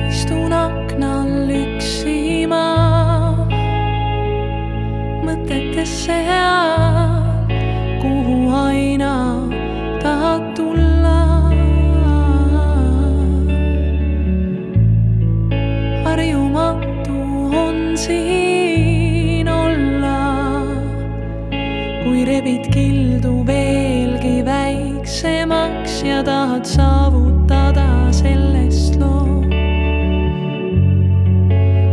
Istun aknal üksima, mõtetes seal, kuhu aina tahad tulla. Harjumatu on siin olla, kui rebid kildu veelgi väiksemaks ja tahad saavutada sellest loo.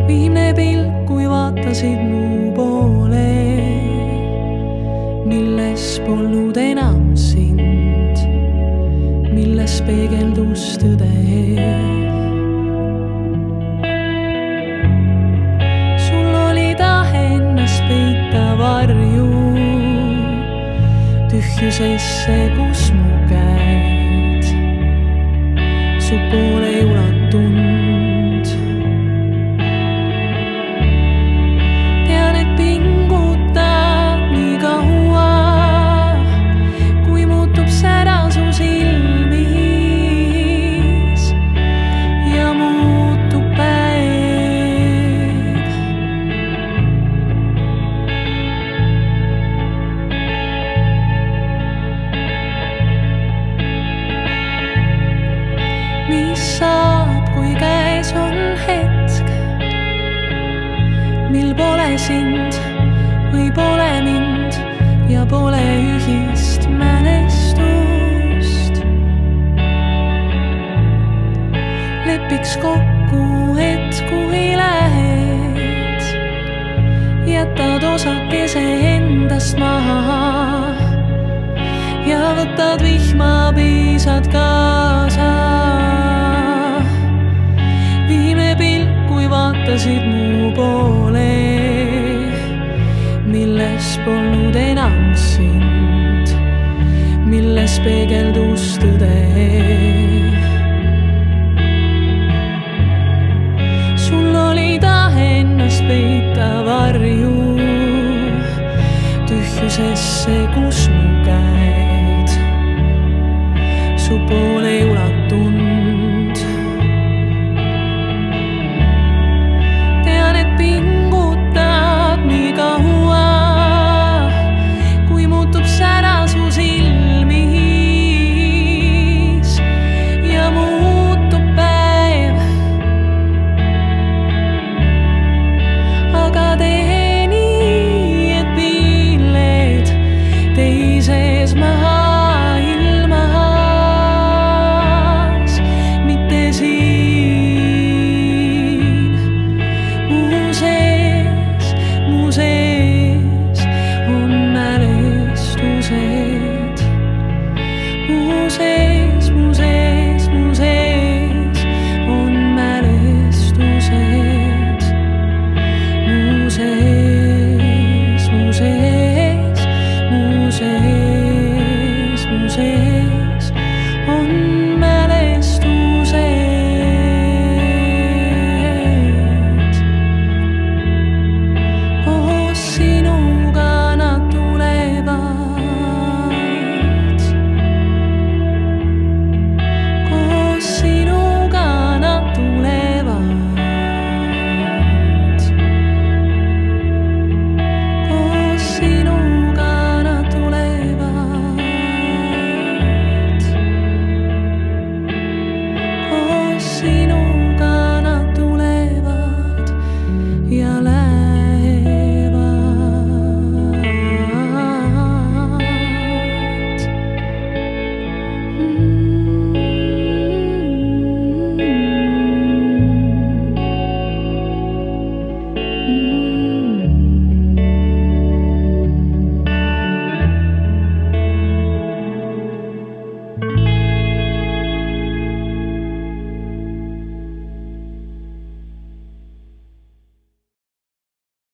Viimne pilk, kui vaatasid mu poole, milles polnud enam sind, milles peegeldus tõde. Sul oli tahe ennast peita varju tühjusesse, kus mu käed su poole ei ulatunud. Mis saab, kui käes on hetk, mil pole sind või pole mind ja pole ühist mälestust? Lepiks kokku, et kui lähed, jätad osakese endast maha ja võtad vihmapiisad kaasa. Vaatasid mu poole, milles polnud enam sind, milles peegeldus tõde.